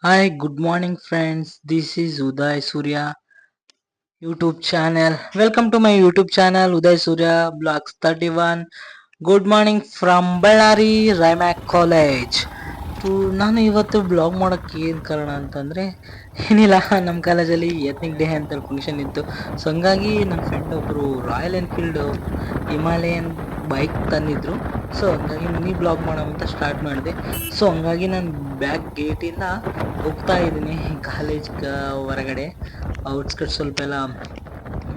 Hi, good morning, friends. This is Uday Surya YouTube channel. Welcome to my YouTube channel, Uday Surya Blogs 31. Good morning from Ballari RYMEC college. ನಾನು ಇವತ್ತು blog ಮಾಡೋಕ್ಕೆ ಏನು ಕಾರಣ ಅಂತಂದರೆ ಏನಿಲ್ಲ, ನಮ್ಮ ಕಾಲೇಜಲ್ಲಿ ಎತ್ನಿಕ್ ಡೇ ಅಂತ ಫಂಕ್ಷನ್ ಇತ್ತು. ಸೊ ಹಂಗಾಗಿ ನನ್ನ ಫ್ರೆಂಡ್ ಒಬ್ಬರು ರಾಯಲ್ ಎನ್ಫೀಲ್ಡ್ ಹಿಮಾಲಯನ್ ಬೈಕ್ ತಂದಿದ್ರು. ಸೊ ಹಂಗಾಗಿ ಮಿನಿ ಬ್ಲಾಗ್ ಮಾಡೋಣ ಅಂತ ಸ್ಟಾರ್ಟ್ ಮಾಡಿದೆ. ಸೊ ಹಂಗಾಗಿ ನಾನು ಬ್ಯಾಕ್ ಗೇಟಿಂದ ಹೋಗ್ತಾ ಇದ್ದೀನಿ ಕಾಲೇಜ್ ಹೊರಗಡೆ. ಔಟ್ಸ್ಕಟ್ ಸ್ವಲ್ಪ ಎಲ್ಲ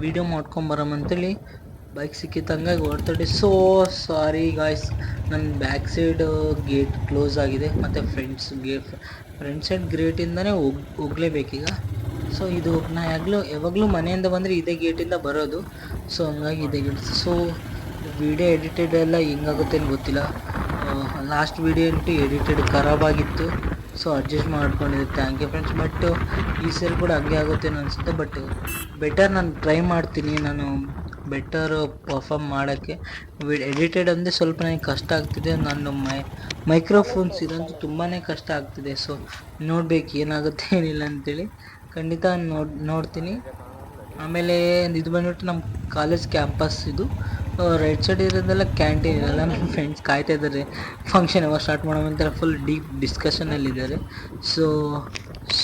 ವಿಡಿಯೋ ಮಾಡ್ಕೊಂಬರಮಂತೇಳಿ ಬೈಕ್ ಸಿಕ್ಕಿತ್ತು, ಹಂಗಾಗಿ ಓಡ್ತಾಯಿದ್ದೆ. ಸೊ ಸಾರಿ ಗಾಯ್ಸ್, ನನ್ನ ಬ್ಯಾಕ್ ಸೈಡ್ ಗೇಟ್ ಕ್ಲೋಸ್ ಆಗಿದೆ ಮತ್ತು ಫ್ರಂಟ್ ಸೈಡ್ ಗೇಟಿಂದನೇ ಹೋಗ್ಲೇಬೇಕೀಗ. ಸೊ ಇದು ನಾ ಯಾವಾಗಲೂ ಮನೆಯಿಂದ ಬಂದರೆ ಇದೇ ಗೇಟಿಂದ ಬರೋದು. ಸೊ ಹಂಗಾಗಿ ಇದೇ ಗೇಟ್. ಸೊ ವಿಡಿಯೋ ಎಡಿಟೆಡ್ ಎಲ್ಲ ಹೆಂಗಾಗುತ್ತೆ ಅಂತ ಗೊತ್ತಿಲ್ಲ. ಲಾಸ್ಟ್ ವಿಡಿಯೋ ಅಂತೂ ಎಡಿಟೆಡ್ ಖರಾಬಾಗಿತ್ತು. ಸೊ ಅಡ್ಜಸ್ಟ್ ಮಾಡ್ಕೊಂಡಿದ್ದೆ. Thank you friends. ಬಟ್ ಈ ಸಲ ಕೂಡ ಹಂಗೆ ಆಗುತ್ತೆ ಅನಿಸುತ್ತೆ. ಬಟ್ ಬೆಟರ್ ನಾನು ಟ್ರೈ ಮಾಡ್ತೀನಿ. ನಾನು ಬೆಟರ್ ಪರ್ಫಾರ್ಮ್ ಮಾಡೋಕ್ಕೆ. ಎಡಿಟೆಡ್ ಅಂದರೆ ಸ್ವಲ್ಪ ನನಗೆ ಕಷ್ಟ ಆಗ್ತಿದೆ. ನಾನು ಮೈಕ್ರೋಫೋನ್ಸ್ ಇದಂತೂ ತುಂಬಾ ಕಷ್ಟ ಆಗ್ತಿದೆ. ಸೊ ನೋಡ್ಬೇಕು ಏನಾಗುತ್ತೆ ಏನಿಲ್ಲ ಅಂತೇಳಿ. ಖಂಡಿತ ನೋಡ್ತೀನಿ. ಆಮೇಲೆ ಇದು ಬಂದ್ಬಿಟ್ಟು ನಮ್ಮ ಕಾಲೇಜ್ ಕ್ಯಾಂಪಸ್. ಇದು ರೈಟ್ ಸೈಡ್ ಇರೋದೆಲ್ಲ ಕ್ಯಾಂಟೀನ್ ಇರಲ್ಲ. ನಮ್ಮ ಫ್ರೆಂಡ್ಸ್ ಕಾಯ್ತಾ ಇದ್ದಾರೆ ಫಂಕ್ಷನ್ ಯಾವಾಗ ಸ್ಟಾರ್ಟ್ ಮಾಡೋವಂತ ಫುಲ್ ಡೀಪ್ ಡಿಸ್ಕಷನಲ್ಲಿದ್ದಾರೆ.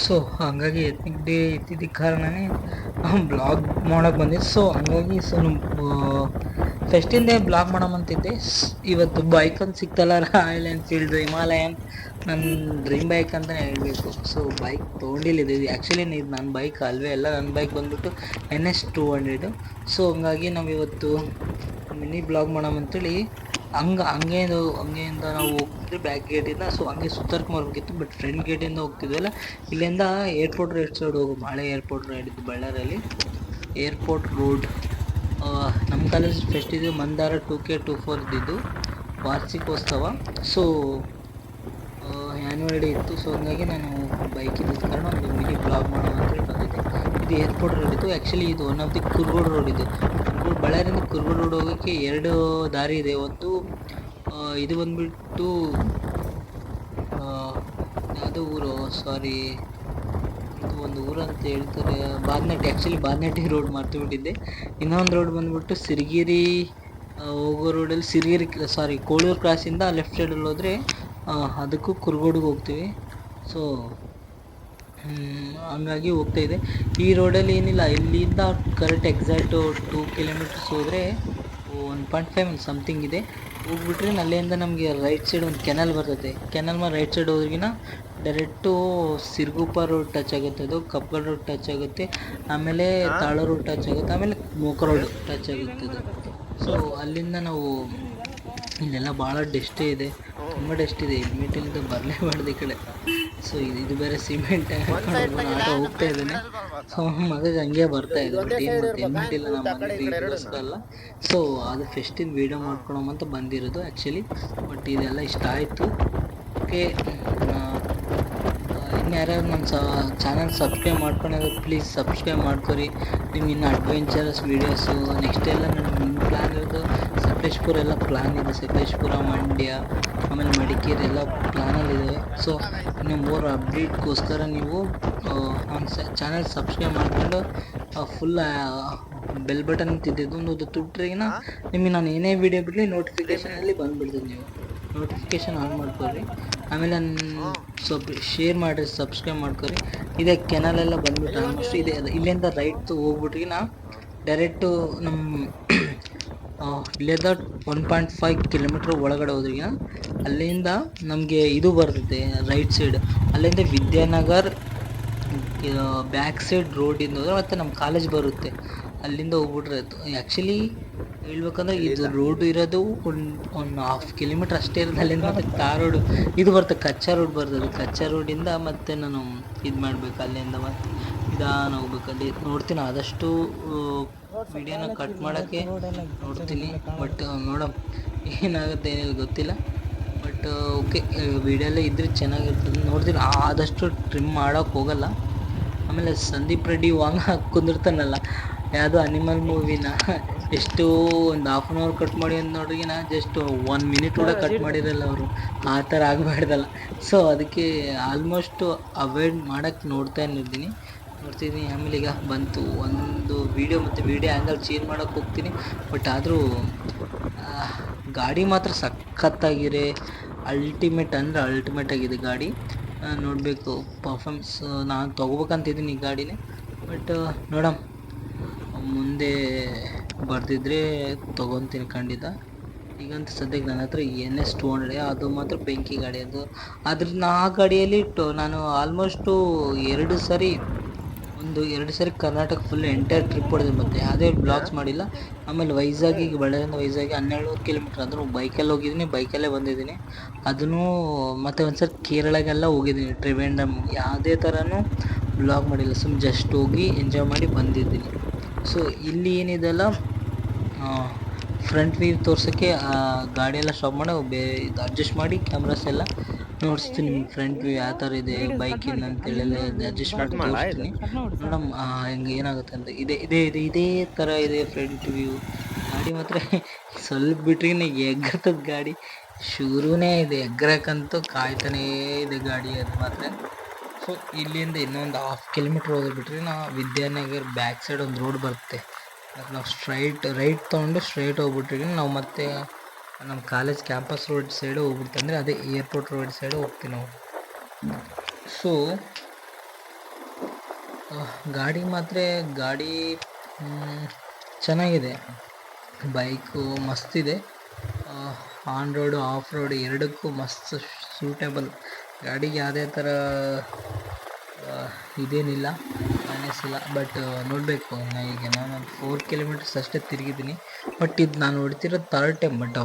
ಸೊ ಹಾಗಾಗಿ ಎತ್ನಿಕ್ ಡೇ ಇದ್ದಿದ್ದಕ್ಕೆ ಕಾರಣನೇ ಬ್ಲಾಗ್ ಮಾಡೋಕ್ಕೆ ಬಂದಿದ್ದೆ. ಸೊ ಹಂಗಾಗಿ ಫೆಸ್ಟಿಂದೇ ಬ್ಲಾಗ್ ಮಾಡೋಮಂತಿದ್ದೆ. ಇವತ್ತು ಬೈಕ್ ಅಂತ ಸಿಕ್ತಲ್ಲ, ರಾಯಲ್ ಎನ್ಫೀಲ್ಡ್ ಹಿಮಾಲಯನ್, ನನ್ನ ಡ್ರೀಮ್ ಬೈಕ್ ಅಂತಲೇ ಹೇಳಬೇಕು. ಸೊ ಬೈಕ್ ತೊಗೊಂಡಿಲ್ಲಿದೆ. ಇದು ಆ್ಯಕ್ಚುಲಿ ಇದು ನನ್ನ ಬೈಕ್ ಅಲ್ವೇ ಅಲ್ಲ. ನನ್ನ ಬೈಕ್ ಬಂದ್ಬಿಟ್ಟು NS 200. ಸೊ ಹಂಗಾಗಿ ನಾವು ಇವತ್ತು ಮಿನಿ ಬ್ಲಾಗ್ ಮಾಡೋಮಂತೇಳಿ ಹಂಗೆಯಿಂದ ನಾವು ಹೋಗ್ತಿದ್ವಿ ಬ್ಯಾಕ್ ಗೇಟಿಂದ. ಸೊ ಹಂಗೆ ಸುತ್ತರ್ಕೊಂಬರ್ಬೇಕಿತ್ತು, ಬಟ್ ಫ್ರಂಟ್ ಗೇಟಿಂದ ಹೋಗ್ತಿದ್ವಲ್ಲ. ಇಲ್ಲಿಂದ ಏರ್ಪೋರ್ಟ್ ರೋಡ್ ಸೈಡ್ ಹಳೆ ಏರ್ಪೋರ್ಟ್ ರೋಡ್ ಇದ್ದು ಬಳ್ಳಾರಿಯಲ್ಲಿ ಏರ್ಪೋರ್ಟ್ ರೋಡ್. ನಮ್ಮ ಕಾಲೇಜ್ ಫೆಸ್ಟ್ ಇದು ಮಂದಾರ 2K24 ಇದ್ದಿದ್ದು ವಾರ್ಷಿಕೋತ್ಸವ. ಸೊ ಆ್ಯನ್ಯುವಲ್ ಡೇ ಇತ್ತು. ಸೊ ಹಂಗಾಗಿ ನಾನು ಬೈಕ್ ಇದ್ದಿದ್ದ ಕಾರಣ ಒಂದು ಮಿನಿ ಬ್ಲಾಗ್ ಮಾಡೋಣ ಅಂತೇಳಿ ಬಂದಿದ್ದೆ. ಇದು ಏರ್ಪೋರ್ಟ್ ರೋಡ್ ಇತ್ತು. ಆ್ಯಕ್ಚುಲಿ ಇದು ಒನ್ ಆಫ್ ದಿ ಕುರ್ಗೋಡ್ ರೋಡ್ ಇದು. ಬಳ್ಳಾರಿಯಿಂದ ಕುರ್ಗೋಡ್ ರೋಡ್ ಹೋಗೋಕ್ಕೆ 2 ದಾರಿ ಇದೆ. ಒಂದು ಇದು ಬಂದ್ಬಿಟ್ಟು ಯಾವುದೋ ಊರು, ಸಾರಿ, ಇದು ಒಂದು ಊರು ಅಂತ ಹೇಳ್ತಾರೆ, ಬಾದ್ನಟ್ಟಿ. Actually Badnatti road ಮರ್ತುಬಿಟ್ಟಿದ್ದೆ. ಇನ್ನೊಂದು ರೋಡ್ ಬಂದ್ಬಿಟ್ಟು ಸಿರಿಗಿರಿ ಹೋಗೋ ರೋಡಲ್ಲಿ ಕೋಳೂರು ಕ್ರಾಸಿಂದ ಲೆಫ್ಟ್ ಸೈಡಲ್ಲಿ ಹೋದರೆ ಅದಕ್ಕೂ ಕುರ್ಗೋಡಿಗೆ ಹೋಗ್ತೀವಿ. ಸೊ ಹಂಗಾಗಿ ಹೋಗ್ತಾಯಿದೆ. ಈ ರೋಡಲ್ಲಿ ಏನಿಲ್ಲ, ಇಲ್ಲಿಂದ ಕರೆಕ್ಟ್ ಎಕ್ಸಾಕ್ಟು 2 ಕಿಲೋಮೀಟರ್ಸ್ ಹೋದರೆ 1.5 ಸಮಥಿಂಗ್ ಇದೆ. ಹೋಗ್ಬಿಟ್ರೆ ಅಲ್ಲಿಂದ ನಮಗೆ ರೈಟ್ ಸೈಡ್ ಒಂದು ಕೆನಲ್ ಬರ್ತದೆ. ಕೆನಲ್ ಮೇಲೆ ರೈಟ್ ಸೈಡ್ ಹೋದ್ರಿಗಿನ ಡೈರೆಕ್ಟು ಸಿರ್ಗುಪ್ಪ ರೋಡ್ ಟಚ್ ಆಗುತ್ತೆ, ಅದು ಕಪ್ಪಲ್ ರೋಡ್ ಟಚ್ ಆಗುತ್ತೆ, ಆಮೇಲೆ ತಾಳ ರೋಡ್ ಟಚ್ ಆಗುತ್ತೆ, ಆಮೇಲೆ ಮೋಕ ರೋಡ್ ಟಚ್ ಆಗುತ್ತೆ ಅದು. ಸೊ ಅಲ್ಲಿಂದ ನಾವು ಇಲ್ಲೆಲ್ಲ ಭಾಳ ಡಸ್ಟೇ ಇದೆ, ತುಂಬ ಡಸ್ಟ್ ಇದೆ. ಹೆಲ್ಮೆಟಿಂದ ಬರಲೇಬಾರ್ದು ಈ ಕಡೆ. ಸೊ ಇದು ಬೇರೆ ಸಿಮೆಂಟ್ ಆಟೋ ಹೋಗ್ತಾ ಇದ್ದಾನೆ. ಸೊ ಮಗಗೆ ಹಂಗೆ ಬರ್ತಾ ಇದೆ. ಬಟ್ ಏನು ಮತ್ತೆ ಹೆಲ್ಮೆಟ್ ಇಲ್ಲ ನಮ್ಮ ಮನೇಲಿ, ಇದಕ್ಕೋಸ್ಕರ. ಸೊ ಅದು ಫೆಸ್ಟಿನ ವೀಡಿಯೋ ಮಾಡ್ಕೊಳೋಮಂತ ಬಂದಿರೋದು ಆ್ಯಕ್ಚುಲಿ. ಬಟ್ ಇದೆಲ್ಲ ಇಷ್ಟ ಆಯಿತು. ಓಕೆ, ಇನ್ನು ಯಾರ್ಯಾರು ನನ್ನ ಚಾನಲ್ ಸಬ್ಸ್ಕ್ರೈಬ್ ಮಾಡ್ಕೊಂಡಿದ್ರೆ ಪ್ಲೀಸ್ ಸಬ್ಸ್ಕ್ರೈಬ್ ಮಾಡ್ಕೊರಿ. ನಿಮ್ಗೆ ಇನ್ನು ಅಡ್ವೆಂಚರಸ್ ವೀಡಿಯೋಸು ನೆಕ್ಸ್ಟ್ ಎಲ್ಲ ನನ್ನ ಪ್ಲ್ಯಾನ್ ಇರೋದು. ಸಕಲೇಶ್ಪುರ ಎಲ್ಲ ಪ್ಲ್ಯಾನ್ ಇದೆ. ಸಕಲೇಶ್ಪುರ, ಮಂಡ್ಯ, ಆಮೇಲೆ ಮಡಿಕೇರಿ ಎಲ್ಲ ಪ್ಲ್ಯಾನಲ್ಲಿದೆ. ಸೊ ಇನ್ನು ಮೋರ್ ಅಪ್ಡೇಟ್ಗೋಸ್ಕರ ನೀವು ನನ್ನ ಚಾನಲ್ ಸಬ್ಸ್ಕ್ರೈಬ್ ಮಾಡಿಕೊಂಡು ಫುಲ್ ಬೆಲ್ ಬಟನ್ ತಿದ್ದಿದ್ದು ಒಂದು ತುಟ್ರಿಗಿನ ನಿಮಗೆ ನಾನು ಏನೇ ವೀಡಿಯೋ ಬಿಡಲಿ ನೋಟಿಫಿಕೇಷನಲ್ಲಿ ಬಂದುಬಿಡ್ತದೆ. ನೀವು ನೋಟಿಫಿಕೇಷನ್ ಆನ್ ಮಾಡ್ಕೊರಿ. ಆಮೇಲೆ ಸ್ವಲ್ಪ ಶೇರ್ ಮಾಡಿರಿ, ಸಬ್ಸ್ಕ್ರೈಬ್ ಮಾಡ್ಕೊರಿ. ಇದೇ ಕೆನಲೆಲ್ಲ ಬಂದ್ಬಿಟ್ಟು ಆಲ್ಮೋಸ್ಟ್ ಇದೆ. ಇಲ್ಲಿಂದ ರೈಟ್ ಹೋಗ್ಬಿಟ್ರಿಗಿನ ಡೈರೆಕ್ಟು ನಮ್ಮ ಇಲ್ಲಿಂದ 1.5 ಕಿಲೋಮೀಟ್ರ್ ಒಳಗಡೆ ಹೋದ್ರಿಗಿನ ಅಲ್ಲಿಂದ ನಮಗೆ ಇದು ಬರ್ತದೆ ರೈಟ್ ಸೈಡ್. ಅಲ್ಲಿಂದ ವಿದ್ಯಾನಗರ್ ಬ್ಯಾಕ್ ಸೈಡ್ ರೋಡಿಂದ ಹೋದ್ರೆ ಮತ್ತು ನಮ್ಮ ಕಾಲೇಜ್ ಬರುತ್ತೆ. ಅಲ್ಲಿಂದ ಹೋಗ್ಬಿಟ್ರೆ ಆಯಿತು. ಆ್ಯಕ್ಚುಲಿ ಹೇಳ್ಬೇಕಂದ್ರೆ ಇದು ರೋಡ್ ಇರೋದು ಒಂದು 1/2 ಕಿಲೋಮೀಟ್ರ್ ಅಷ್ಟೇ ಇರೋದು. ಅಲ್ಲಿಂದ ಮತ್ತು ತಾರ್ ರೋಡು ಇದು ಬರ್ತದೆ, ಕಚ್ಚಾ ರೋಡ್ ಬರ್ತದೆ. ಕಚ್ಚಾ ರೋಡಿಂದ ಮತ್ತು ನಾನು ಇದು ಮಾಡಬೇಕು, ಅಲ್ಲಿಂದ ಮತ್ತು ನಿಧಾನ ಹೋಗ್ಬೇಕಲ್ಲಿ. ನೋಡ್ತೀನಿ ಆದಷ್ಟು ವಿಡಿಯೋನ ಕಟ್ ಮಾಡೋಕ್ಕೆ ನೋಡ್ತೀನಿ. ಬಟ್ ನೋಡೋಣ ಏನಾಗುತ್ತೆ ಏನಿಲ್ಲ ಗೊತ್ತಿಲ್ಲ. ಬಟ್ ಓಕೆ, ವಿಡಿಯೋ ಎಲ್ಲ ಇದ್ದರೆ ಚೆನ್ನಾಗಿರ್ತದೆ. ನೋಡ್ತೀನಿ, ಆದಷ್ಟು ಟ್ರಿಮ್ ಮಾಡೋಕ್ಕೆ ಹೋಗಲ್ಲ. ಆಮೇಲೆ ಸಂದೀಪ್ ರೆಡ್ಡಿ ವಾಂಗ ಕುಂದಿರ್ತಾನಲ್ಲ, ಯಾವುದೋ ಅನಿಮಲ್ ಮೂವಿನ ಎಷ್ಟು ಒಂದು ಹಾಫ್ ಆನ್ ಅವರ್ ಕಟ್ ಮಾಡಿ ಅಂತ ನೋಡ್ರಿ, ನಾ ಜಸ್ಟ್ 1 ಮಿನಿಟ್ ಕೂಡ ಕಟ್ ಮಾಡಿರಲ್ಲ ಅವರು. ಆ ಥರ ಆಗಬಾರ್ದಲ್ಲ. ಸೊ ಅದಕ್ಕೆ ಆಲ್ಮೋಸ್ಟ್ ಅವಾಯ್ಡ್ ಮಾಡಕ್ಕೆ ನೋಡ್ತಿದ್ದೀನಿ. ಆಮೇಲೆ ಈಗ ಬಂತು ಒಂದು ವೀಡಿಯೋ, ಮತ್ತು ವೀಡಿಯೋ ಆ್ಯಂಗಲ್ ಚೇಂಜ್ ಮಾಡೋಕ್ಕೆ ಹೋಗ್ತೀನಿ. ಬಟ್ ಆದರೂ ಗಾಡಿ ಮಾತ್ರ ಸಖತ್ತಾಗಿದೆ. ಅಲ್ಟಿಮೇಟ್ ಅಂದರೆ ಅಲ್ಟಿಮೇಟ್ ಆಗಿದೆ ಗಾಡಿ. ನೋಡಬೇಕು ಪರ್ಫಾರ್ಮೆನ್ಸ್. ನಾನು ತೊಗೋಬೇಕಂತಿದ್ದೀನಿ ಈ ಗಾಡಿನೇ. ಬಟ್ ನೋಡಮ್, ಮುಂದೆ ಬರ್ದಿದ್ರೆ ತೊಗೊತೀನಿ ಖಂಡಿತ. ಈಗಂತೂ ಸದ್ಯಕ್ಕೆ ನನ್ನ ಹತ್ರ NS200 ಅದು ಮಾತ್ರ ಬೆಂಕಿ ಗಾಡಿ. ಅದ್ರ ಆ ಗಾಡಿಯಲ್ಲಿ ನಾನು ಆಲ್ಮೋಸ್ಟು 2 ಸರಿ ಕರ್ನಾಟಕ ಫುಲ್ ಎಂಟೈರ್ ಟ್ರಿಪ್ ಹೊಡೆದಿನಿ, ಮತ್ತು ಯಾವುದೇ ಬ್ಲಾಗ್ಸ್ ಮಾಡಿಲ್ಲ. ಆಮೇಲೆ ವೈಜಾಗಿಗೆ, ಬಳ್ಳಾರಿಯಿಂದ ವೈಜಾಗಿ 1200 ಕಿಲೋಮೀಟ್ರ್, ಅದನ್ನು ಬೈಕಲ್ಲಿ ಹೋಗಿದ್ದೀನಿ, ಬೈಕಲ್ಲೇ ಬಂದಿದ್ದೀನಿ. ಅದನ್ನು ಮತ್ತು ಒಂದು ಸರಿ ಕೇರಳಗೆಲ್ಲ ಹೋಗಿದ್ದೀನಿ, ಟ್ರಿವೆಂಡ್ರಮ್. ಯಾವುದೇ ಥರನೂ ಬ್ಲಾಗ್ ಮಾಡಿಲ್ಲ, ಜಸ್ಟ್ ಹೋಗಿ ಎಂಜಾಯ್ ಮಾಡಿ ಬಂದಿದ್ದೀನಿ. ಸೊ ಇಲ್ಲಿ ಏನಿದೆಲ್ಲ ಫ್ರಂಟ್ ವ್ಯೂ ತೋರ್ಸೋಕ್ಕೆ ಗಾಡಿ ಎಲ್ಲ ಸ್ಟಾಪ್ ಮಾಡಿ ಇದು ಅಡ್ಜಸ್ಟ್ ಮಾಡಿ ಕ್ಯಾಮ್ರಾಸ್ ಎಲ್ಲ ನೋಡಿಸ್ತೀನಿ. ನಿಮ್ಗೆ ಫ್ರಂಟ್ ವ್ಯೂ ಯಾವ ಥರ ಇದೆ ಬೈಕಿನ ಅಂತೇಳಿ ಅಡ್ಜಸ್ಟ್ ಮಾಡಿ ತೋರಿಸ್ತೀನಿ. ಮೇಡಮ್ ಹೆಂಗೆ ಏನಾಗುತ್ತೆ ಅಂತ. ಇದೇ ಥರ ಇದೆ ಫ್ರಂಟ್ ವ್ಯೂ. ಗಾಡಿ ಮಾತ್ರ ಸ್ವಲ್ಪ ಬಿಟ್ರೆ ಎಗ್ಗತ್ತದ ಗಾಡಿ. ಶುರುನೇ ಇದೆ ಎಗ್ರಕ್ಕಂತೂ, ಕಾಯ್ತಾನೇ ಇದೆ ಗಾಡಿ ಅದು ಮಾತ್ರ. ಸೊ ಇಲ್ಲಿಂದ ಇನ್ನೊಂದು 1/2 ಕಿಲೋಮೀಟ್ರ್ ಹೋಗಿಬಿಟ್ರೆ ವಿದ್ಯಾನಗರ್ ಬ್ಯಾಕ್ ಸೈಡ್ ಒಂದು ರೋಡ್ ಬರುತ್ತೆ. ಅದು ನಾವು ರೈಟ್ ತೊಗೊಂಡು ಸ್ಟ್ರೈಟ್ ಹೋಗ್ಬಿಟ್ರೆ ನಾವು ಮತ್ತೆ ನಮ್ಮ ಕಾಲೇಜ್ ಕ್ಯಾಂಪಸ್ ರೋಡ್ ಸೈಡು ಹೋಗ್ಬಿಡ್ತೀವಿ. ಅಂದರೆ ಅದೇ ಏರ್ಪೋರ್ಟ್ ರೋಡ್ ಸೈಡು ಹೋಗ್ತೀವಿ ನಾವು. ಸೊ ಗಾಡಿ ಚೆನ್ನಾಗಿದೆ, ಬೈಕು ಮಸ್ತಿದೆ. ಆನ್ ರೋಡು ಆಫ್ ರೋಡ್ ಎರಡಕ್ಕೂ ಮಸ್ತ್ ಸೂಟೇಬಲ್. ಗಾಡಿಗೆ ಯಾವುದೇ ಥರ ಇದೇನಿಲ್ಲ, ಅನ್ನಿಸಿಲ್ಲ. ಬಟ್ ನೋಡಬೇಕು, ನಾನು 4 ಕಿಲೋಮೀಟರ್ಸ್ ಅಷ್ಟೇ ತಿರುಗಿದ್ದೀನಿ. ಬಟ್ ಇದು ನಾನು ಹೊಡ್ತಿರೋದು 3rd ಟೈಮ್. ಬಟ್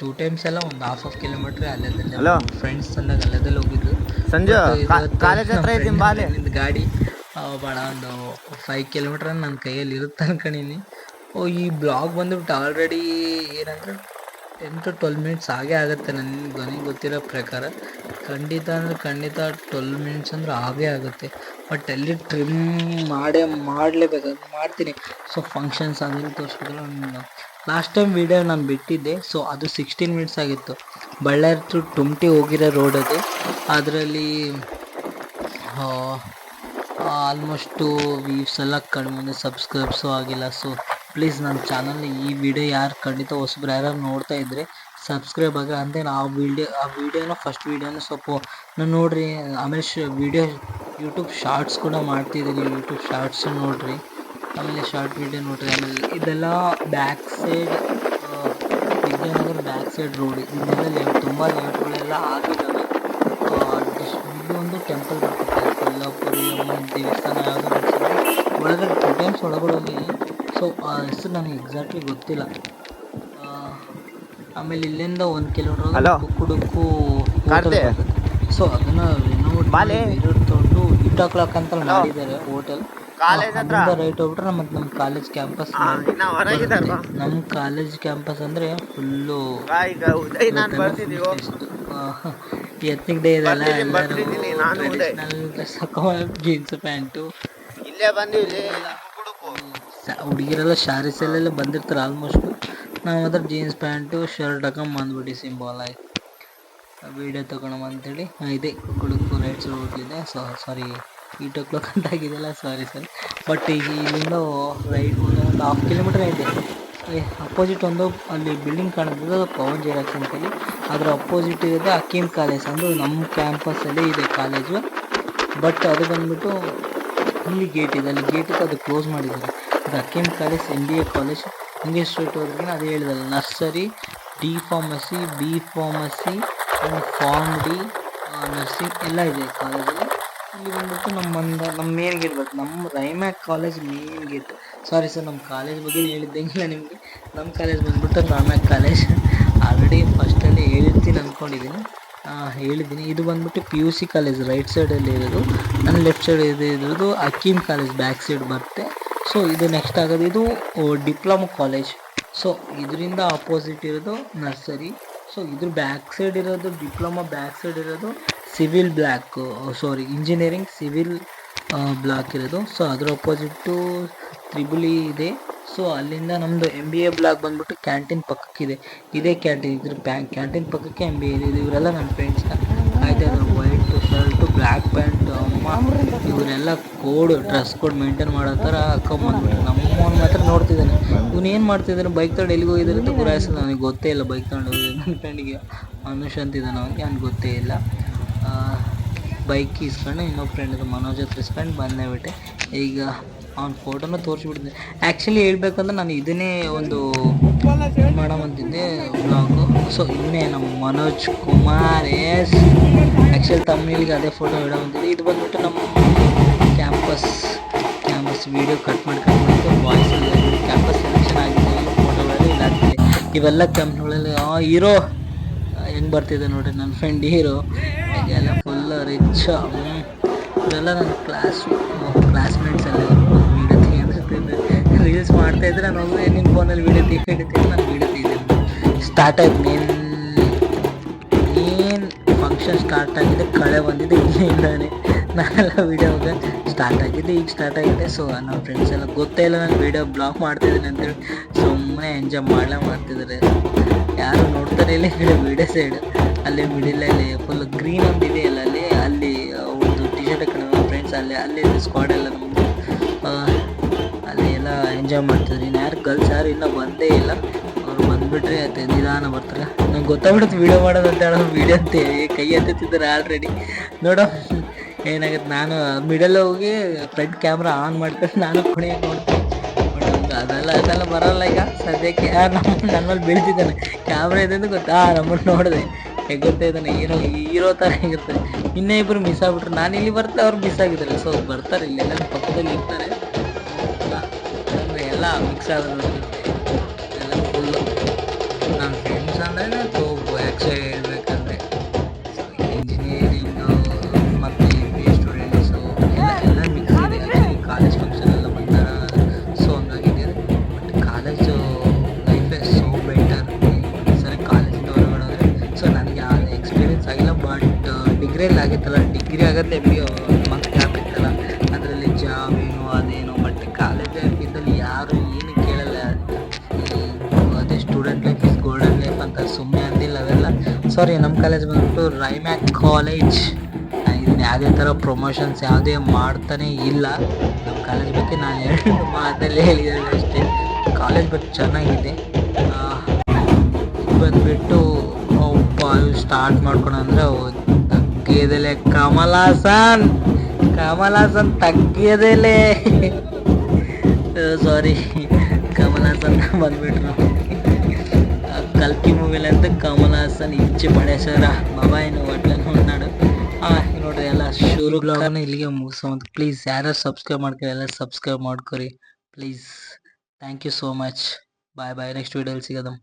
2 ಟೈಮ್ಸ್ ಎಲ್ಲ ಒಂದು ½ ಕಿಲೋಮೀಟ್ರ್ ಅಲ್ಲದಲ್ಲೇ ಫ್ರೆಂಡ್ಸ್ ತಂದಾಗ ಅಲ್ಲದಲ್ಲೇ ಹೋಗಿದ್ದು. ಗಾಡಿ ಭಾಳ ಒಂದು 5 ಕಿಲೋಮೀಟ್ರ್ ನನ್ನ ಕೈಯಲ್ಲಿ ಇರುತ್ತೆ ಅನ್ಕೊಂಡಿನಿ. ಈ ಬ್ಲಾಗ್ ಬಂದುಬಿಟ್ಟು ಆಲ್ರೆಡಿ ಏನಂದರೆ 10 to 12 ಮಿನಿಟ್ಸ್ ಆಗುತ್ತೆ ನನಗೆ ಗೊತ್ತಿರೋ ಪ್ರಕಾರ. ಖಂಡಿತ 12 ಮಿನಿಟ್ಸ್ ಅಂದ್ರೆ ಆಗುತ್ತೆ. ಬಟ್ ಅಲ್ಲಿ ಟ್ರಿಮ್ ಮಾಡಲೇಬೇಕು, ಮಾಡ್ತೀನಿ. ಸೊ ಫಂಕ್ಷನ್ಸ್ ಅದನ್ನು ತೋರಿಸ್ಬೇಕಲ್ಲ. ಲಾಸ್ಟ್ ಟೈಮ್ ವೀಡಿಯೋ ನಾನು ಬಿಟ್ಟಿದ್ದೆ, ಸೊ ಅದು 16 ಮಿನಿಟ್ಸ್ ಆಗಿತ್ತು. ಬಳ್ಳಾರಿ ಟು ಟುಮ್ಟಿ ಹೋಗಿರೋ ರೋಡ್ ಅದು. ಅದರಲ್ಲಿ ಆಲ್ಮೋಸ್ಟು ವ್ಯೂಸ್ ಎಲ್ಲ ಕಡಿಮೆ, ಸಬ್ಸ್ಕ್ರೈಬ್ಸು ಆಗಿಲ್ಲ. ಸೊ ಪ್ಲೀಸ್ ನನ್ನ ಚಾನಲ್ನ ಈ ವಿಡಿಯೋ ಯಾರು ಖಂಡಿತ ಹೊಸಬ್ರು ಯಾರು ನೋಡ್ತಾ ಇದ್ದರೆ ಸಬ್ಸ್ಕ್ರೈಬ್ ಆಗಿ. ಅಂದರೆ ಆ ವಿಡಿಯೋನ ಫಸ್ಟ್ ವೀಡಿಯೋನ ಸ್ವಲ್ಪ ನಾನು ನೋಡಿರಿ. ಆಮೇಲೆ ಯೂಟ್ಯೂಬ್ ಶಾರ್ಟ್ಸ್ ಕೂಡ ಮಾಡ್ತಿದ್ದೀನಿ, ಯೂಟ್ಯೂಬ್ ಶಾರ್ಟ್ಸ್ ನೋಡಿರಿ. ಆಮೇಲೆ ಶಾರ್ಟ್ ವೀಡಿಯೋ ನೋಡಿರಿ. ಆಮೇಲೆ ಇದೆಲ್ಲ back side Vidyanagar back side road. ಇದನ್ನೆಲ್ಲ ತುಂಬ ಲೇಔಟ್ಗಳೆಲ್ಲ ಆಗಿದ್ದಾವೆ. ಇದು ಒಂದು ಟೆಂಪಲ್ ಬರ್ತದೆ, ಕೊಲ್ಲಾಪುರಿ ಅಮ್ಮ ದೇವಸ್ಥಾನ ಯಾವುದೋ ಒಳಗಡೆ 2 ಟೈಮ್ಸ್ ಒಳಗಡೆ ಹೋಗಿ. ಸೊ ಆ ಹೆಸರು ನನಗೆ ಎಕ್ಸಾಕ್ಟ್ಲಿ ಗೊತ್ತಿಲ್ಲ. ಆಮೇಲೆ ಇಲ್ಲಿಂದ 1 ಕಿಲೋಮೀಟರ್ ಕುಕ್ಕುಡುಕು ಹೋಟೆಲ್ ಬರ್ತದೆ. ಸೊ ಅದನ್ನು ರಿನೋವೇಟ್ ಮಾಡಿ ತೊಗೊಂಡು 8 o'clock ಅಂತ ಮಾಡಿದ್ದಾರೆ ಹೋಟೆಲ್. ಅಲ್ಲಿಂದ ರೈಟ್ ಹೋಗ್ಬಿಟ್ರೆ ಮತ್ತು ನಮ್ಮ ಕಾಲೇಜ್ ಕ್ಯಾಂಪಸ್. ನಮ್ಮ ಕಾಲೇಜ್ ಕ್ಯಾಂಪಸ್ ಅಂದರೆ ಫುಲ್ಲು ಎತ್ನಿಕ್ ಡೇ ಇದೆಲ್ಲ. ಎಲ್ಲರೂ ಟ್ರೆಡಿಷ್ನಲ್ ಡ್ರೆಸ್ ಹಾಕೊಂಡು ಜೀನ್ಸ್ ಪ್ಯಾಂಟು, ಹುಡುಗಿರೆಲ್ಲ ಶಾರೀಸಲ್ಲೆಲ್ಲ ಬಂದಿರ್ತಾರೆ ಆಲ್ಮೋಸ್ಟು. ನಾವು ಅದ್ರ ಜೀನ್ಸ್ ಪ್ಯಾಂಟು ಶರ್ಟ್ ಹಾಕೊಂಡು ಬಂದ್ಬಿಟ್ಟು ಸಿಂಬಲ್ ಆಯ್ತು ವೀಡಿಯೋ ತೊಗೊಳಮ್ಮ ಅಂತೇಳಿ. ಇದೆ ಕುಕ್ಕುಡುಕು ರೈಟ್ ಸೈಡ್ ಹೋಗ್ಲಿದೆ. ಸಾರಿ 8 o'clock ಅಂತ ಆಗಿದೆಯಲ್ಲ, ಸಾರಿ ಸರ್. ಬಟ್ ಈಗ ಇಲ್ಲಿಂದ ರೈಟ್ ಒಂದು 1/2 ಕಿಲೋಮೀಟ್ರ್ ಇದೆ. ಅಪೋಸಿಟ್ ಒಂದು ಅಲ್ಲಿ ಬಿಲ್ಡಿಂಗ್ ಕಾಣಿಸ್ತದೆ, ಪವನ್ ಜೆರಾಕ್ಸ್ ಅಂತೇಳಿ. ಅದರ ಅಪೋಸಿಟ್ ಇರೋದು ಹಕೀಮ್ ಕಾಲೇಜ್, ಅಂದರೆ ನಮ್ಮ ಕ್ಯಾಂಪಸ್ಸಲ್ಲೇ ಇದೆ ಕಾಲೇಜು. ಬಟ್ ಅದು ಬಂದುಬಿಟ್ಟು ಇಲ್ಲಿ ಗೇಟ್ ಇದೆ, ಅಲ್ಲಿ ಗೇಟ್ ಇದೆ, ಅದು ಕ್ಲೋಸ್ ಮಾಡಿದ್ದಾರೆ. ಅದು ಹಕೀಮ್ ಕಾಲೇಜ್ MBA ಕಾಲೇಜ್. ಹಿಂಗೆ ಸ್ಟ್ರೇಟ್ ಹೋದ್ರೆ ಅದೇ ಹೇಳಿದಲ್ಲ, nursery, D pharmacy, B pharmacy and form D nursing ಎಲ್ಲ ಇದೆ ಕಾಲೇಜಲ್ಲಿ. ಇಲ್ಲಿ ಬಂದುಬಿಟ್ಟು ನಮ್ಮ ಮೇನ್ ಗೇಟ್ ಬರ್ತದೆ, ನಮ್ಮ RYMEC college main gate. Sorry sir, ನಮ್ಮ ಕಾಲೇಜ್ ಬಗ್ಗೆ ಹೇಳಿದ್ದಂಗಿಲ್ಲ ನಿಮಗೆ. ನಮ್ಮ ಕಾಲೇಜ್ ಬಂದುಬಿಟ್ಟು ರೈಮ್ಯಾಕ್ ಕಾಲೇಜ್. ಆಲ್ರೆಡಿ ಫಸ್ಟಲ್ಲಿ ಹೇಳಿದ್ದೀನಿ. ಇದು ಬಂದುಬಿಟ್ಟು PUC ಕಾಲೇಜ್ ರೈಟ್ ಸೈಡಲ್ಲಿ ಇರೋದು. ನನ್ನ ಲೆಫ್ಟ್ ಸೈಡ್ ಇರೋದು ಹಕೀಮ್ ಕಾಲೇಜ್ ಬ್ಯಾಕ್ ಸೈಡ್ ಬರುತ್ತೆ. ಸೊ ಇದು ನೆಕ್ಸ್ಟ್ ಆಗೋದು, ಇದು ಡಿಪ್ಲೊಮಾ ಕಾಲೇಜ್. ಸೊ ಇದರಿಂದ ಅಪೋಸಿಟ್ ಇರೋದು ನರ್ಸರಿ. ಸೊ ಇದ್ರ ಬ್ಯಾಕ್ ಸೈಡ್ ಇರೋದು ಡಿಪ್ಲೊಮಾ, ಬ್ಯಾಕ್ ಸೈಡ್ ಇರೋದು ಇಂಜಿನಿಯರಿಂಗ್ ಸಿವಿಲ್ ಬ್ಲಾಕ್ ಇರೋದು. ಸೊ ಅದ್ರ ಅಪೋಸಿಟ್ಟು ತ್ರಿಬಲ್ E ಇದೆ. ಸೊ ಅಲ್ಲಿಂದ ನಮ್ದು MBA ಬ್ಲಾಕ್ ಬಂದ್ಬಿಟ್ಟು ಕ್ಯಾಂಟೀನ್ ಪಕ್ಕಕ್ಕಿದೆ. ಇದೇ ಕ್ಯಾಂಟೀನ್ ಇದ್ರ ಕ್ಯಾಂಟೀನ್ ಪಕ್ಕಕ್ಕೆ MBA ಇದೆ. ಇವರೆಲ್ಲ ನನ್ನ ಫ್ರೆಂಡ್ಸ್ ಆಯ್ತಾ ಇದ್ರು. ವೈಟ್ ಶರ್ಟು ಬ್ಲ್ಯಾಕ್ ಪ್ಯಾಂಟ್ ಅಮ್ಮ ಇವರೆಲ್ಲ ಡ್ರೆಸ್ ಕೋಡ್ ಮೇಂಟೈನ್ ಮಾಡೋ ಥರ ಹಾಕೊಂಬಂದ್ಬಿಟ್ರೆ ನಮ್ಮವನು ಮಾತ್ರ ನೋಡ್ತಿದ್ದಾನೆ. ಇವನು ಏನು ಮಾಡ್ತಿದ್ದಾನೆ, ಬೈಕ್ ತಗೊಂಡು ಎಲ್ಲಿಗೆ ಹೋಗಿದ್ದಾನೆ ಅಂತ ಗುರಾಯಿಸೋದು. ನನಗೆ ಗೊತ್ತೇ ಇಲ್ಲ ಬೈಕ್ ತಗೊಂಡು ಹೋಗಿದ್ದಾನೆ. ನನ್ನ ಫ್ರೆಂಡಿಗೆ ಅನುಷ್ ಅಂತಿದ್ದಾನೆ, ಅವ್ನಿಗೆ ಗೊತ್ತೇ ಇಲ್ಲ. ಬೈಕ್ ಇಸ್ಕೊಂಡು ಇನ್ನೊಬ್ಬ ಫ್ರೆಂಡ್ ಮನೋಜ್ ಹತ್ರ ಇಸ್ಕೊಂಡು ಬಂದೇ ಬಿಟ್ಟೆ. ಈಗ ಅವ್ನ ಫೋಟೋನ ತೋರಿಸ್ಬಿಟ್ಟಿದ್ದೆ. ಆ್ಯಕ್ಚುಲಿ ಹೇಳ್ಬೇಕಂದ್ರೆ ನಾನು ಇದನ್ನೇ ಒಂದು ಮಾಡಮಂತಿದ್ದೆ ಬ್ಲಾಗು. ಸೊ ಇವನೇ ನಮ್ಮ ಮನೋಜ್ ಕುಮಾರ್. ಆ್ಯಕ್ಚುಲಿ ತಮಿಳಿಗೆ ಅದೇ ಫೋಟೋ ಇಡೋವಂತಿದೆ. ಇದು ಬಂದ್ಬಿಟ್ಟು ನಮ್ಮ ಕ್ಯಾಂಪಸ್ ವೀಡಿಯೋ ಕಟ್ ಮಾಡಿ ವಾಯ್ಸ್ ಕ್ಯಾಂಪಸ್ ಸೆಲೆಕ್ಷನ್ ಆಗಿದೆ ಈ ಫೋಟೋಗಳಲ್ಲಿ ಇದಾಗ್ತಿದೆ. ಇವೆಲ್ಲ ಕಂಪ್ನಿಗಳಲ್ಲಿ ಹೀರೋ ಹೆಂಗೆ ಬರ್ತಿದೆ ನೋಡ್ರಿ ನನ್ನ ಫ್ರೆಂಡ್ ಹೀರೋ. ಈಗೆಲ್ಲ ಫುಲ್ ರಿಚ್. ಇವೆಲ್ಲ ನನ್ನ ಕ್ಲಾಸ್ಮೇಟ್ಸ್ ಎಲ್ಲ ವೀಡಿಯೋ ತೆಗೆದಿರ್ತಿದ್ದೆ. ರೀಲ್ಸ್ ಮಾಡ್ತಾಯಿದ್ರೆ ನಾನು ಹೋಗಿ ನಿನ್ನ ಫೋನಲ್ಲಿ ವೀಡಿಯೋ ತೆಗಿತೀನಿ. ನಾನು ವೀಡಿಯೋ ತೆಗೆದಿದ್ದೀನಿ. ಸ್ಟಾರ್ಟ್ ಆಯ್ತು ಮೇನ್ ಫಂಕ್ಷನ್ ಸ್ಟಾರ್ಟ್ ಆಗಿದೆ. ಕಳೆ ಬಂದಿದೆ ಇಲ್ಲಿಂದಾನೆ. ನಾನೆಲ್ಲ ವೀಡಿಯೋಗೆ ಸ್ಟಾರ್ಟ್ ಆಗಿದೆ, ಈಗ ಸ್ಟಾರ್ಟ್ ಆಗಿದೆ. ಸೊ ನಮ್ಮ ಫ್ರೆಂಡ್ಸ್ ಎಲ್ಲ ಗೊತ್ತೇ ಇಲ್ಲ ನಾನು ವೀಡಿಯೋ ಬ್ಲಾಗ್ ಮಾಡ್ತಿದ್ದೀನಿ ಅಂತೇಳಿ ಸುಮ್ಮನೆ ಎಂಜಾಯ್ ಮಾಡ್ತಿದ್ದಾರೆ. ಯಾರು ನೋಡ್ತಾರೆ ಇಲ್ಲ ವೀಡಿಯೋ ಸೈಡ್ ಅಲ್ಲಿ ಮಿಡಿಲಲ್ಲಿ ಫುಲ್ ಗ್ರೀನ್ ಒಂದು ಇದೆಯಲ್ಲ ಅಲ್ಲಿ ಒಂದು ಟಿ ಶರ್ಟ್ ಹಾಕೊಂಡು ನಮ್ಮ ಫ್ರೆಂಡ್ಸ್ ಅಲ್ಲಿ ಸ್ಕ್ವಾಡ್ ಎಲ್ಲ ನಮ್ಮದು ಅಲ್ಲಿ ಎಲ್ಲ ಎಂಜಾಯ್ ಮಾಡ್ತಿದ್ರು. ಇನ್ನು ಯಾರು ಗರ್ಲ್ಸ್ ಯಾರು ಇನ್ನೂ ಬಂದೇ ಇಲ್ಲ. ಅವ್ರು ಬಂದುಬಿಟ್ರೆ ಅದು ನಿಧಾನ ಬರ್ತಾರೆ. ನಂಗೆ ಗೊತ್ತಾಗ್ಬಿಡುತ್ತೆ ವೀಡಿಯೋ ಮಾಡೋದು ಅಂತ ಹೇಳೋ ವೀಡಿಯೋ ಅಂತ ಕೈ ಎತ್ತುತ್ತಿದ್ದಾರೆ ಆಲ್ರೆಡಿ. ನೋಡೋ ಏನಾಗುತ್ತೆ, ನಾನು ಮಿಡಲ್ ಹೋಗಿ ಫ್ರಂಟ್ ಕ್ಯಾಮ್ರಾ ಆನ್ ಮಾಡ್ಕೊಂಡು ನಾನು ಕೊನೆಗೆ ನೋಡ್ತೀನಿ. ಬಟ್ ಅದೆಲ್ಲ ಬರೋಲ್ಲ ಈಗ ಸದ್ಯಕ್ಕೆ. ನನ್ನ ಮೇಲೆ ಬೀಳ್ತಿದ್ದಾನೆ ಕ್ಯಾಮ್ರಾ ಇದೆ ಅಂತ ಗೊತ್ತಾ. ನಮ್ಮನ್ನು ನೋಡಿದೆ ಹೆಗ್ಗುತ್ತಾ ಇದ್ದಾನೆ. ಹೀರೋ ಥರ ಹೇಗಿರ್ತಾರೆ. ಇನ್ನೇ ಇಬ್ಬರು ಮಿಸ್ ಆಗ್ಬಿಟ್ರು. ನಾನು ಇಲ್ಲಿ ಬರ್ತಾ ಅವ್ರು ಮಿಸ್ ಆಗಿದ್ದಾರೆ. ಸೊ ಬರ್ತಾರೆ, ಇಲ್ಲಿ ಎಲ್ಲ ಪಕ್ಕದಲ್ಲಿ ಇರ್ತಾರೆ. ಎಲ್ಲ ಮಿಕ್ಸ್ ಆದ್ರೆ ಎಲ್ಲ ಫುಲ್ಲು ನನ್ನ ಫ್ರೆಂಡ್ಸ್ ಅಂದರೆ ತೋಪು. ಆ್ಯಕ್ಚುಲಿ ಹೇಳ್ಬೇಕಂದ್ರೆ ಇಂಜಿನಿಯರಿಂಗು ಮತ್ತು MBA ಸ್ಟೂಡೆಂಟ್ಸು ಎಲ್ಲ ಮಿಕ್ಸ್ ಇದೆ. ಆ್ಯಕ್ಚುಲಿ ಕಾಲೇಜ್ ಫಂಕ್ಷನ್ ಎಲ್ಲ ಬಂದಾಗ ಸೊ ಹಂಗಾಗಿದೆ. ಬಟ್ ಕಾಲೇಜು ಲೈಫೇ ಸೋ ಬೆಟರ್. ಸರಿ ಕಾಲೇಜಿಂದ ಹೊರಗಡೆ ಹೋದರೆ ಸೊ ನನಗೆ ಆ ಎಕ್ಸ್ಪೀರಿಯೆನ್ಸ್ ಆಗಿಲ್ಲ. ಬಟ್ ಡಿಗ್ರಿಯಲ್ಲಿ ಆಗಿತ್ತಲ್ಲ, ಡಿಗ್ರಿ ಆಗುತ್ತೆ MBA ಮಂತ್ ಗ್ಯಾಪ್ ಇತ್ತಲ್ಲ, ಅದರಲ್ಲಿ ಜಾಬ್ ಏನು ಅದೇನು. ಬಟ್ ಕಾಲೇಜ್ ಲೈಫ್ ಇದ್ದಲ್ಲಿ ಯಾರು ಏನು ಕೇಳಲ್ಲ. ಅದೇ student life is golden life ಅಂತ ಸುಮ್ಮನೆ ಅಂದಿಲ್ಲ ಅವೆಲ್ಲ. ಸಾರಿ, ನಮ್ಮ ಕಾಲೇಜ್ ಬಂದ್ಬಿಟ್ಟು ರೈಮ್ಯಾಕ್ ಕಾಲೇಜ್. ಇದನ್ನು ಯಾವುದೇ ಥರ ಪ್ರಮೋಷನ್ಸ್ ಯಾವುದೇ ಮಾಡ್ತಾನೇ ಇಲ್ಲ. ನಮ್ಮ ಕಾಲೇಜ್ ಬಗ್ಗೆ ನಾನು ಎರಡು ಮಾತಲ್ಲೇ ಹೇಳಿದ್ದೇನೆ ಅಷ್ಟೇ. ಕಾಲೇಜ್ ಬಗ್ಗೆ ಚೆನ್ನಾಗಿದೆ. ಬಂದುಬಿಟ್ಟು ಸ್ಟಾರ್ಟ್ ಮಾಡ್ಕೊಳಂದ್ರೆ ತಗ್ಗಿಯದಲೆ ಕಮಲ್ ಹಾಸನ್ ತಗ್ಗಿಯದಲೆ ಸಾರಿ ಕಮಲ್ ಹಾಸನ್ ಬಂದ್ಬಿಟ್ರು. ಕಲ್ಕಿ ಮೂವಿಲಿ ಅಂತ ಕಮಲ್ ಹಾಸನ್ ಇಚ್ಚೆ ಪಡೇಶ್ವರ ಬಾಬಾಯಿನ ಒಟ್ಲ ನೋಡ್ನಾಡು. ನೋಡ್ರಿ ಎಲ್ಲ ಶುರು ಬ್ಲಾಗ್ನ ಇಲ್ಲಿಗೆ ಮುಗಿಸೋದು. ಪ್ಲೀಸ್ ಯಾರು ಸಬ್ಸ್ಕ್ರೈಬ್ ಮಾಡ್ಕೊರಿ, ಎಲ್ಲ ಸಬ್ಸ್ಕ್ರೈಬ್ ಮಾಡ್ಕೊರಿ please. Thank you so much. Bye. Next ವೀಡಿಯೋಲಿ ಸಿಗೋದು.